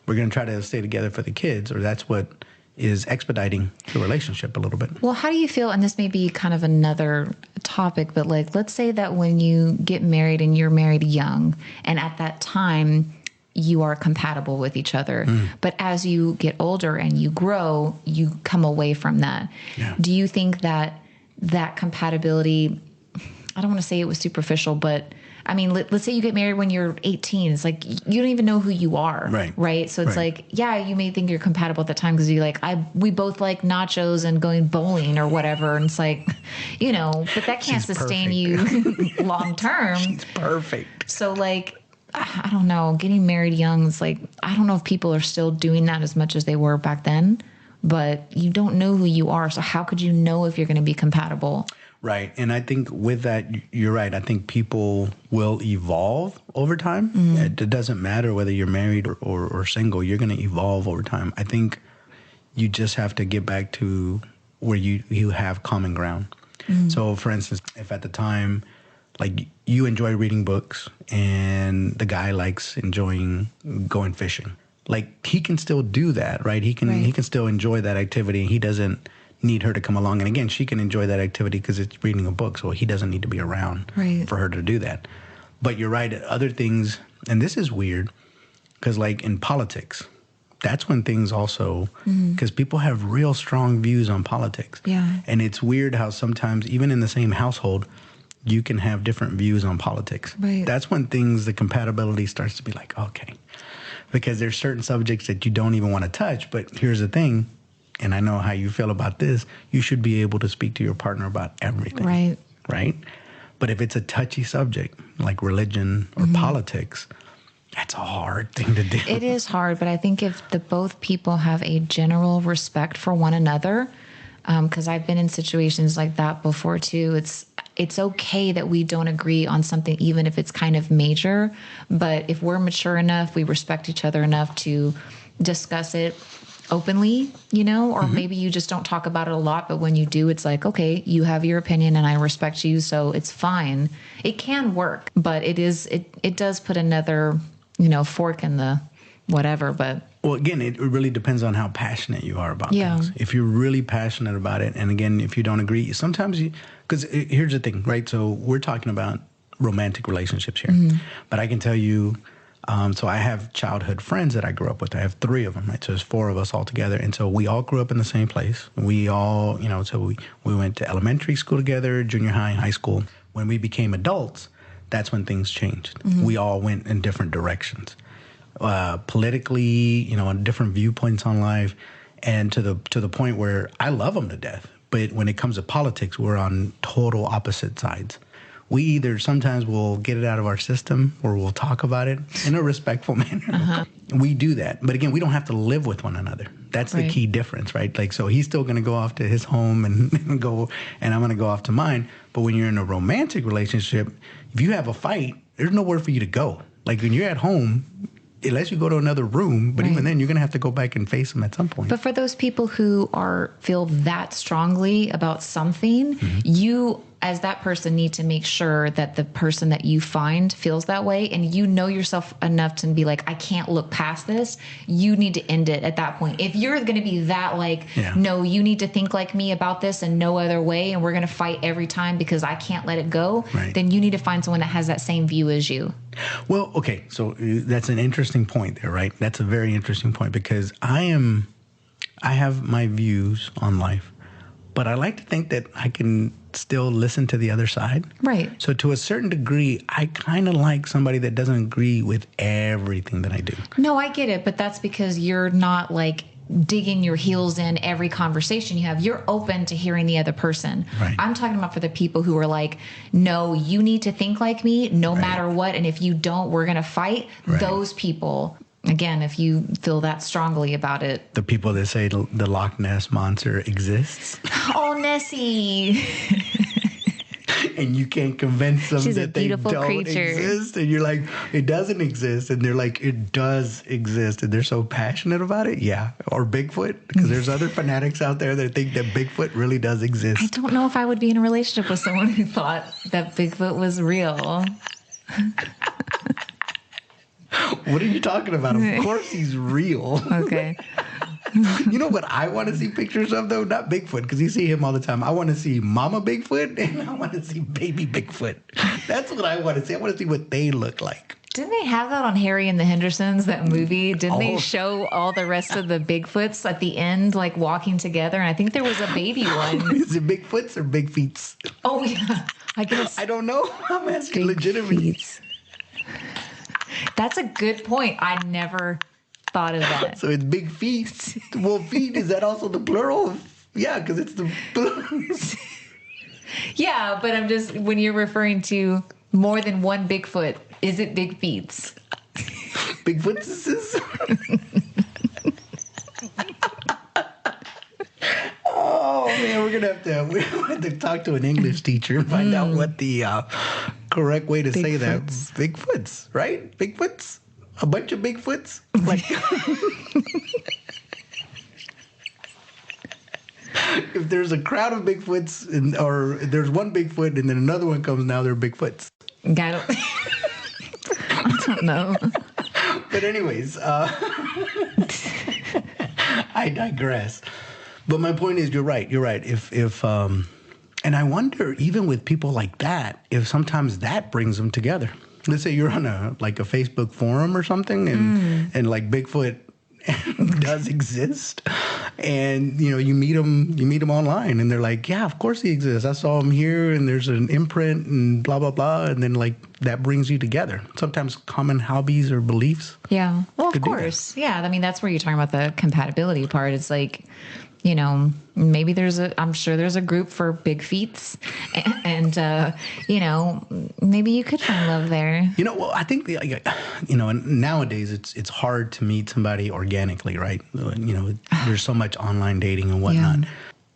we're going to try to stay together for the kids, or that's what is expediting the relationship a little bit. Well, how do you feel, and this may be kind of another topic, but like, let's say that when you get married and you're married young, and at that time you are compatible with each other, but as you get older and you grow, you come away from that. Yeah. Do you think that compatibility, I don't want to say it was superficial, but I mean, let's say you get married when you're 18. It's like, you don't even know who you are. Right. So it's like, you may think you're compatible at the time because you're like, we both like nachos and going bowling or whatever. And it's like, but that can't sustain you long term. She's perfect. So like, I don't know, getting married young, it's like, I don't know if people are still doing that as much as they were back then, but you don't know who you are. So how could you know if you're going to be compatible? Right. And I think with that, you're right. I think people will evolve over time. It doesn't matter whether you're married or single. You're going to evolve over time. I think you just have to get back to where you have common ground. So, for instance, if at the time, like you enjoy reading books and the guy likes enjoying going fishing, like he can still do that, right? He can still enjoy that activity. He doesn't need her to come along. And again, she can enjoy that activity because it's reading a book. So he doesn't need to be around for her to do that. But you're right. Other things, and this is weird, because like in politics, that's when things also, because people have real strong views on politics. Yeah. And it's weird how sometimes, even in the same household, you can have different views on politics. Right. That's when the compatibility starts to be like, okay. Because there's certain subjects that you don't even want to touch. But here's the thing, and I know how you feel about this, you should be able to speak to your partner about everything. Right. Right? But if it's a touchy subject, like religion or politics, that's a hard thing to do. It is hard, but I think if both people have a general respect for one another, because I've been in situations like that before too, it's okay that we don't agree on something, even if it's kind of major. But if we're mature enough, we respect each other enough to discuss it openly, or maybe you just don't talk about it a lot, but when you do, it's like, okay, you have your opinion and I respect you, so it's fine. It can work, but it does put another, fork in the whatever, but. Well, again, it really depends on how passionate you are about things. If you're really passionate about it, and again, if you don't agree, sometimes because here's the thing, right? So we're talking about romantic relationships here, but I can tell you, so I have childhood friends that I grew up with. I have 3 of them, right? So there's 4 of us all together. And so we all grew up in the same place. We all, so we went to elementary school together, junior high, high school. When we became adults, that's when things changed. We all went in different directions. Politically, on different viewpoints on life, and to the point where I love them to death. But when it comes to politics, we're on total opposite sides. We either sometimes will get it out of our system or we'll talk about it in a respectful manner. We do that. But again, we don't have to live with one another. That's the key difference, right? Like, so he's still going to go off to his home and go, and I'm going to go off to mine. But when you're in a romantic relationship, if you have a fight, there's nowhere for you to go. Like when you're at home, unless you go to another room, but even then, you're going to have to go back and face them at some point. But for those people who feel that strongly about something, you, as that person, need to make sure that the person that you find feels that way, and you know yourself enough to be like, I can't look past this. You need to end it at that point. If you're going to be that no, you need to think like me about this and no other way, and we're going to fight every time because I can't let it go, then you need to find someone that has that same view as you. Well, okay, so that's an interesting point there, right? That's a very interesting point because I have my views on life, but I like to think that I can still listen to the other side. Right. So to a certain degree, I kind of like somebody that doesn't agree with everything that I do. No, I get it, but that's because you're not digging your heels in every conversation you have. You're open to hearing the other person. Right. I'm talking about for the people who are like, no, you need to think like me no matter what. And if you don't, we're going to fight. Those people, again, if you feel that strongly about it. The people that say the Loch Ness Monster exists. Oh, Nessie. And you can't convince them She's that they don't exist. And you're like, it doesn't exist. And they're like, it does exist. And they're so passionate about it. Yeah. Or Bigfoot. Because there's other fanatics out there that think that Bigfoot really does exist. I don't know if I would be in a relationship with someone who thought that Bigfoot was real. What are you talking about? Of course he's real. Okay. You know what I want to see pictures of, though? Not Bigfoot, because you see him all the time. I want to see Mama Bigfoot, and I want to see Baby Bigfoot. That's what I want to see. I want to see what they look like. Didn't they have that on Harry and the Hendersons, that movie? Didn't they show all the rest of the Bigfoots at the end, walking together? And I think there was a baby one. Is it Bigfoots or Big Feets? Oh, yeah. I guess. I don't know. I'm asking legitimately. That's a good point. I never thought of that. So it's Big Feet. Well, feet, is that also the plural? Yeah, because it's the plural. Yeah, but I'm just, when you're referring to more than one Bigfoot, is it Big Feets? Bigfootses? Oh, man, we're going to have to talk to an English teacher and find out what the correct way to say that. Bigfoots, right? Bigfoots? A bunch of Bigfoots? If there's a crowd of Bigfoots, or there's one Bigfoot and then another one comes, now they're Bigfoots. I don't know. But anyways, I digress. But my point is, you're right. If and I wonder, even with people like that, if sometimes that brings them together. Let's say you're on a Facebook forum or something, and Bigfoot does exist. And, you meet them online and they're like, yeah, of course he exists. I saw him here and there's an imprint and blah, blah, blah. And then like that brings you together. Sometimes common hobbies or beliefs. Yeah. Well, of course. Yeah. I mean, that's where you're talking about the compatibility part. It's like, maybe I'm sure there's a group for big feets and maybe you could find love there. Well, I think, nowadays it's hard to meet somebody organically, right? There's so much online dating and whatnot. Yeah.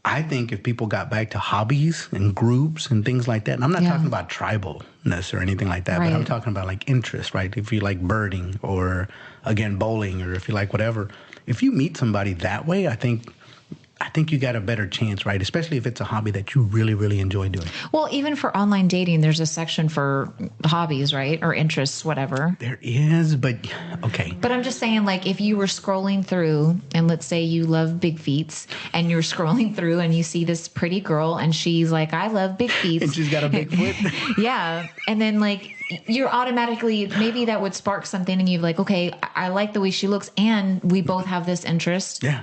I think if people got back to hobbies and groups and things like that, and I'm not talking about tribalness or anything like that, but I'm talking about like interest, right? If you like birding or again, bowling, or if you like whatever, if you meet somebody that way, I think you got a better chance, right? Especially if it's a hobby that you really, really enjoy doing. Well, even for online dating, there's a section for hobbies, right? Or interests, whatever. There is, but okay. But I'm just saying, like, if you were scrolling through, and let's say you love big feets, and you're scrolling through and you see this pretty girl, and she's like, I love big feet. And she's got a big foot. Yeah. And then, like, you're automatically, maybe that would spark something, and you're like, okay, I like the way she looks, and we both have this interest. Yeah.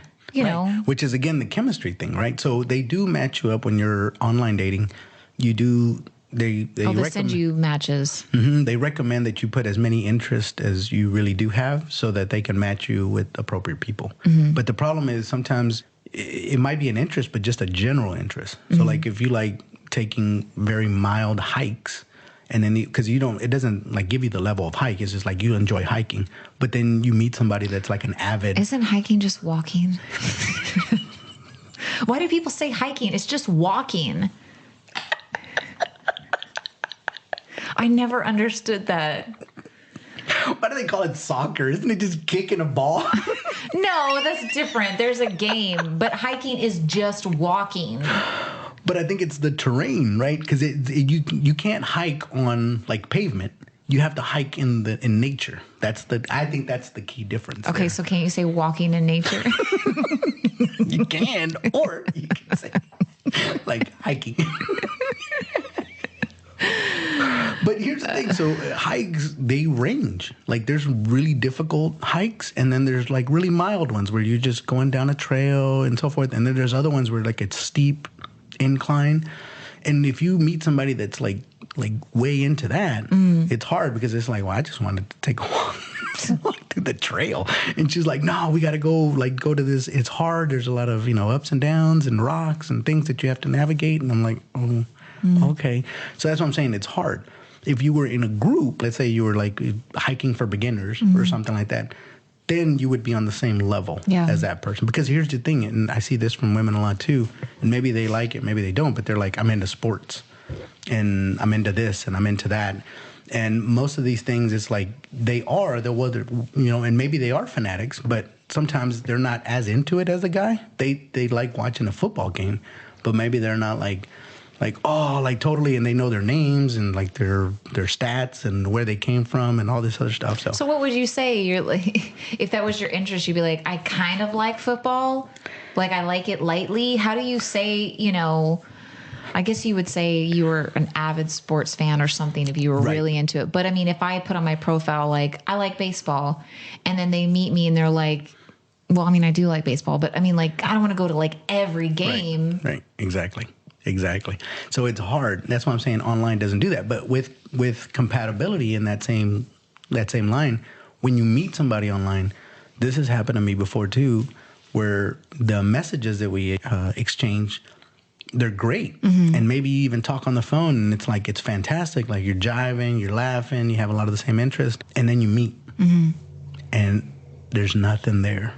Which is, again, the chemistry thing, right? So they do match you up when you're online dating. They send you matches. Mm-hmm, they recommend that you put as many interests as you really do have so that they can match you with appropriate people. Mm-hmm. But the problem is sometimes it might be an interest, but just a general interest. So like if you like taking very mild hikes, and then because it doesn't like give you the level of hike. It's just like you enjoy hiking, but then you meet somebody that's like an avid. Isn't hiking just walking? Why do people say hiking? It's just walking. I never understood that. Why do they call it soccer? Isn't it just kicking a ball? No, that's different. There's a game, but hiking is just walking. But I think it's the terrain, right? Because you can't hike on like pavement. You have to hike in nature. I think that's the key difference. Okay, there. So can't you say walking in nature? You can, or you can say like hiking. But here's the thing. So hikes, they range. Like there's really difficult hikes, and then there's like really mild ones where you're just going down a trail and so forth. And then there's other ones where like it's steep incline. And if you meet somebody that's like way into that, it's hard because it's like, well, I just wanted to take a walk through the trail. And she's like, no, we got to go to this. It's hard. There's a lot of, ups and downs and rocks and things that you have to navigate. And I'm like, oh, okay. So that's what I'm saying. It's hard. If you were in a group, let's say you were like hiking for beginners or something like that, then you would be on the same level as that person. Because here's the thing, and I see this from women a lot too, and maybe they like it, maybe they don't, but they're like, I'm into sports, and I'm into this, and I'm into that. And most of these things, it's like and maybe they are fanatics, but sometimes they're not as into it as a guy. They like watching a football game, but maybe they're not like totally, and they know their names and like their stats and where they came from and all this other stuff. So what would you say? You're like, if that was your interest, you'd be like, I kind of like football, like I like it lightly. How do you say, I guess you would say you were an avid sports fan or something if you were really into it. But I mean, if I put on my profile, like I like baseball, and then they meet me and they're like, well, I mean, I do like baseball, but I mean, like, I don't want to go to like every game. Right. Exactly. So it's hard. That's why I'm saying online doesn't do that. But with compatibility in that same line, when you meet somebody online, this has happened to me before too, where the messages that we exchange, they're great. Mm-hmm. And maybe you even talk on the phone and it's like, it's fantastic. Like you're jiving, you're laughing, you have a lot of the same interests. And then you meet and there's nothing there.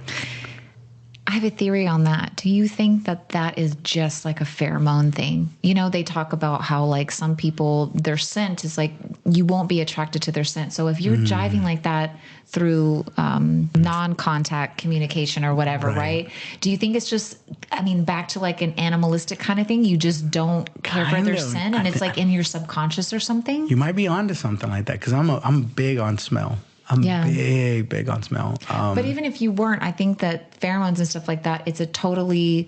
I have a theory on that. Do you think that is just like a pheromone thing? They talk about how like some people, their scent is like, you won't be attracted to their scent. So if you're jiving like that through non-contact communication or whatever, right? Do you think it's just, back to like an animalistic kind of thing? You just don't care for their scent and it's like in your subconscious or something? You might be onto something like that because I'm big on smell. I'm big on smell. But even if you weren't, I think that pheromones and stuff like that,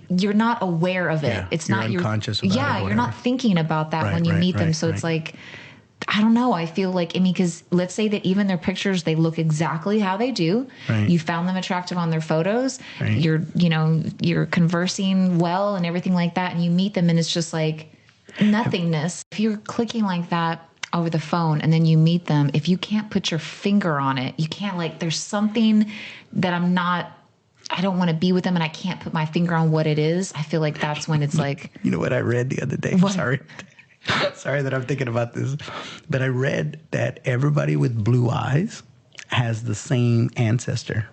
you're not aware of it. Yeah, it's you're not unconscious about it. Yeah, you're not thinking about that when you meet them. So it's like, I don't know. I feel like, I mean, because let's say that even their pictures, they look exactly how they do. Right. You found them attractive on their photos. Right. You're conversing well and everything like that. And you meet them and it's just like nothingness. If you're clicking like that over the phone and then you meet them, if you can't put your finger on it, you can't, like, there's something that I don't want to be with them and I can't put my finger on what it is. I feel like that's when it's like. You know what I read the other day? What? Sorry that I'm thinking about this. But I read that everybody with blue eyes has the same ancestor.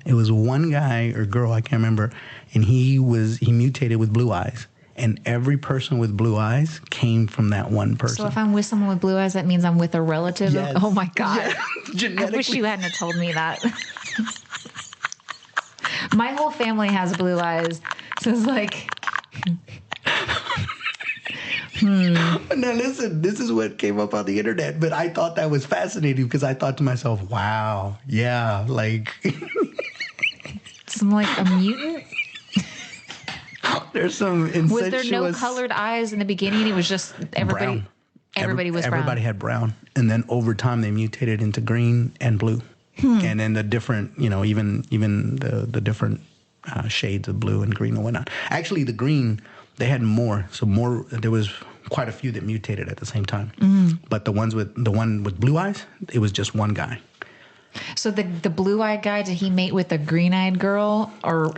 It was one guy or girl, I can't remember, and he mutated with blue eyes. And every person with blue eyes came from that one person. So if I'm with someone with blue eyes, that means I'm with a relative? Yes. Oh my God. Yeah. I wish you hadn't have told me that. My whole family has blue eyes. So it's like... Now listen, this is what came up on the internet, but I thought that was fascinating because I thought to myself, wow, yeah, like... Some like a mutant? There's some incestuous... Was there no colored eyes in the beginning? It was just everybody... Brown. Everybody was brown. Everybody had brown. And then over time, they mutated into green and blue. And then the different, even the different shades of blue and green and whatnot. Actually, the green, they had more. So there was quite a few that mutated at the same time. But the one with blue eyes, it was just one guy. So the blue-eyed guy, did he mate with a green-eyed girl, or?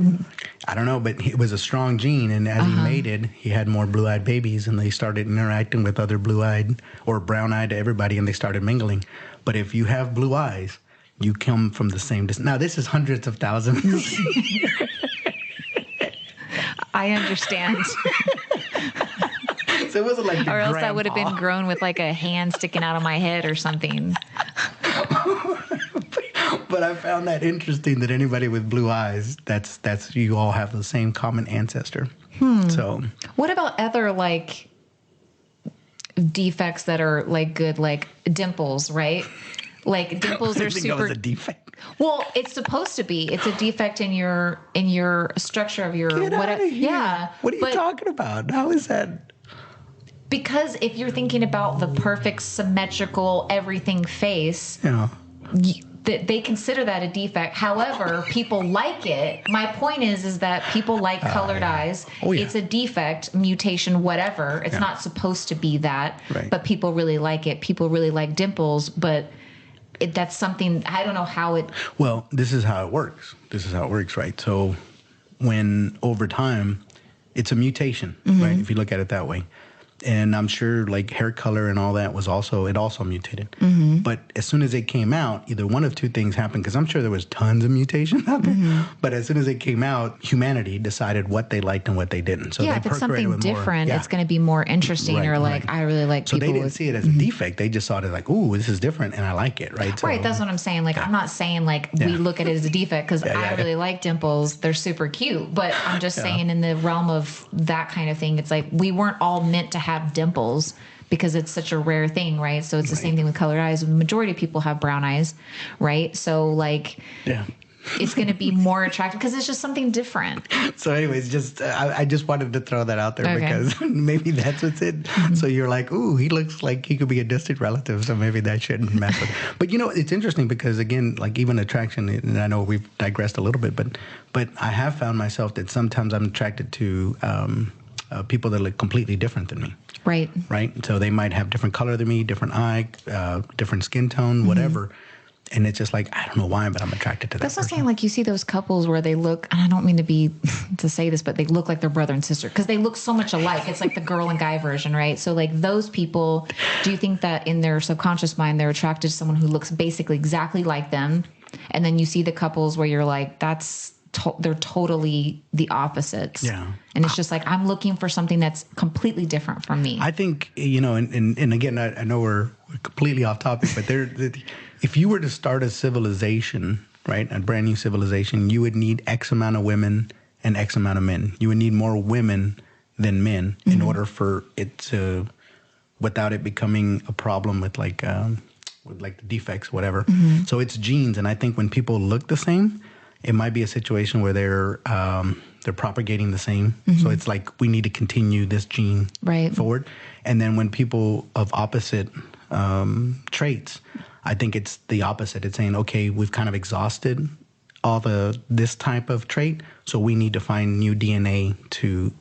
I don't know, but it was a strong gene, and as he mated, he had more blue-eyed babies, and they started interacting with other blue-eyed or brown-eyed everybody, and they started mingling. But if you have blue eyes, you come from the same distance. Now, this is hundreds of thousands. I understand. So it wasn't like or else I would have been grown with like a hand sticking out of my head or something. But I found that interesting that anybody with blue eyes, that's you all have the same common ancestor. So what about other like defects that are like good, like dimples, right? Like dimples are super. That was a defect. Well, it's supposed to be. It's a defect in your structure of your Get out of here. Yeah. What are you talking about? How is that? Because if you're thinking about the perfect symmetrical everything face, Yeah. They consider that a defect. However, people like it. My point is that people like colored eyes. Oh, yeah. It's a defect, mutation, whatever. It's not supposed to be that, right. But people really like it. People really like dimples, but that's something, I don't know how it... Well, this is how it works. Right? So when over time, it's a mutation, right? If you look at it that way. And I'm sure like hair color and all that was also mutated. But as soon as it came out, either one of two things happened, because I'm sure there was tons of mutations out there. But as soon as it came out, humanity decided what they liked and what they didn't. So if it's something different, it's going to be more interesting. Right, or like, I really like people. So they didn't see it as a defect. They just saw it as like, ooh, this is different and I like it, right? Right, that's what I'm saying. Like, I'm not saying like we look at it as a defect because I really like dimples. They're super cute. But I'm just saying in the realm of that kind of thing, it's like we weren't all meant to have dimples because it's such a rare thing, right? So it's the same thing with colored eyes. The majority of people have brown eyes, right? So like, it's going to be more attractive because it's just something different. So anyways, I just wanted to throw that out there because maybe that's what's it. So you're like, ooh, he looks like he could be a distant relative, so maybe that shouldn't mess with. But it's interesting because again, like even attraction, and I know we've digressed a little bit, but I have found myself that sometimes I'm attracted to people that look completely different than me. Right. So they might have different color than me, different eye, different skin tone, whatever. And it's just like, I don't know why, but I'm attracted to that. That's not saying like you see those couples where they look, and I don't mean to say this, but they look like their brother and sister because they look so much alike. It's like the girl and guy version, right? So like those people, do you think that in their subconscious mind, they're attracted to someone who looks basically exactly like them? And then you see the couples where you're like, they're totally the opposites. Yeah. And it's just like, I'm looking for something that's completely different from me. I think, and again, I know we're completely off topic, but if you were to start a civilization, right, a brand new civilization, you would need X amount of women and X amount of men. You would need more women than men in order for it to, without it becoming a problem with like the defects, whatever. So it's genes. And I think when people look the same, it might be a situation where they're propagating the same. So it's like we need to continue this gene forward. And then when people of opposite traits. I think it's the opposite. It's saying, okay, we've kind of exhausted all this type of trait, so we need to find new DNA to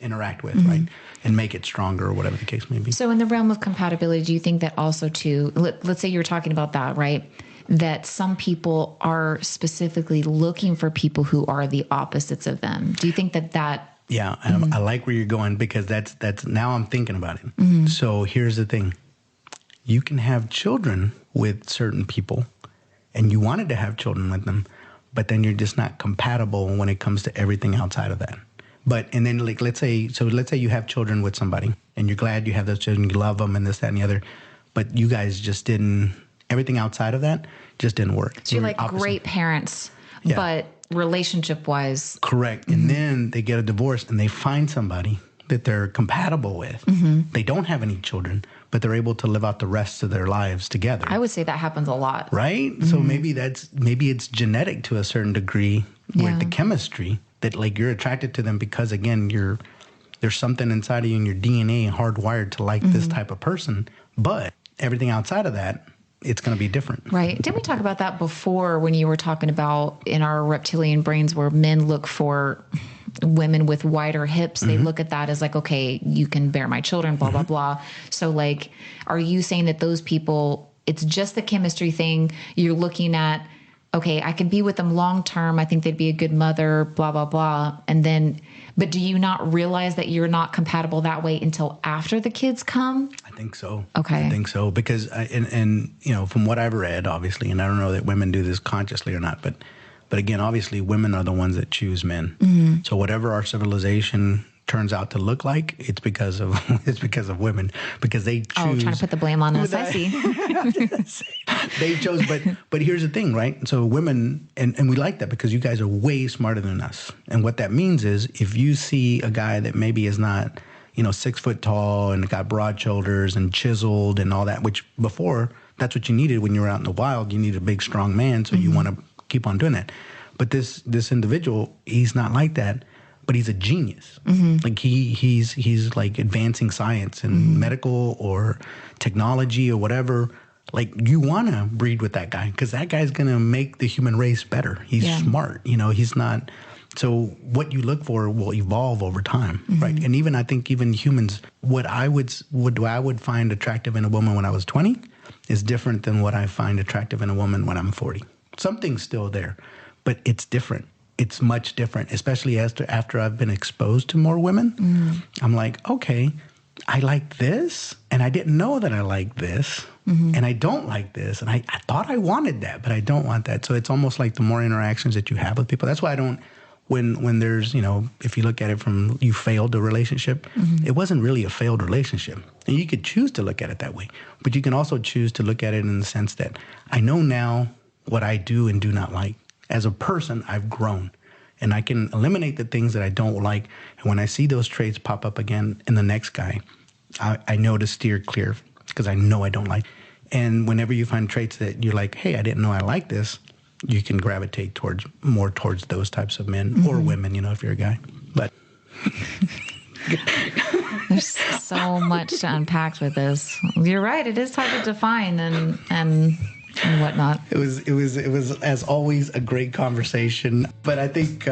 interact with, right, and make it stronger, or whatever the case may be. So in the realm of compatibility, do you think that also too, let's say you're talking about that, right? That some people are specifically looking for people who are the opposites of them. Do you think that? Yeah, and I like where you're going, because that's now I'm thinking about it. So here's the thing. You can have children with certain people, and you wanted to have children with them, but then you're just not compatible when it comes to everything outside of that. And then like, let's say you have children with somebody, and you're glad you have those children, you love them and this, that, and the other, but you guys just didn't, everything outside of that just didn't work. So you're like great parents, but relationship-wise. Correct. And then they get a divorce and they find somebody that they're compatible with. They don't have any children, but they're able to live out the rest of their lives together. I would say that happens a lot. Right? So maybe it's genetic to a certain degree with the chemistry, that like you're attracted to them because, again, there's something inside of you in your DNA hardwired to like this type of person. But everything outside of that, it's going to be different. Right. Didn't we talk about that before when you were talking about in our reptilian brains where men look for women with wider hips? They look at that as like, okay, you can bear my children, blah, blah, blah. So like, are you saying that those people, it's just the chemistry thing? You're looking at, okay, I could be with them long term. I think they'd be a good mother, blah, blah, blah. And then, but do you not realize that you're not compatible that way until after the kids come? I think so. Okay. I think so, because, and you know, from what I've read, obviously, and I don't know that women do this consciously or not, but again, obviously, women are the ones that choose men. So whatever our civilization turns out to look like, it's because of women, because they choose. Oh, trying to put the blame on us. I see. They chose, but here's the thing, right? So women, and we like that because you guys are way smarter than us. And what that means is, if you see a guy that maybe is not, 6 foot tall and got broad shoulders and chiseled and all that, which before, that's what you needed when you were out in the wild. You needed a big, strong man, so you want to keep on doing that. But this individual, he's not like that. But he's a genius. Like he's like advancing science and medical or technology or whatever. Like you want to breed with that guy because that guy's going to make the human race better. He's smart. He's not. So what you look for will evolve over time, right? And even I think even humans, what I would find attractive in a woman when I was 20 is different than what I find attractive in a woman when I'm 40. Something's still there, but it's different. It's much different, especially after I've been exposed to more women. I'm like, okay, I like this, and I didn't know that I liked this, and I don't like this, and I thought I wanted that, but I don't want that. So it's almost like the more interactions that you have with people. That's why I don't, when there's, if you look at it from you failed a relationship, it wasn't really a failed relationship. And you could choose to look at it that way, but you can also choose to look at it in the sense that I know now what I do and do not like. As a person, I've grown, and I can eliminate the things that I don't like. And when I see those traits pop up again in the next guy, I know to steer clear because I know I don't like. And whenever you find traits that you're like, hey, I didn't know I like this, you can gravitate more towards those types of men or women, if you're a guy. But there's so much to unpack with this. You're right. It is hard to define and whatnot. It was as always a great conversation, but I think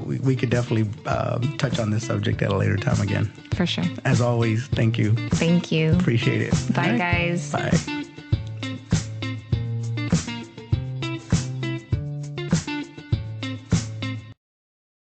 we could definitely touch on this subject at a later time again. For sure. As always, thank you. Thank you. Appreciate it. Bye, guys. Bye.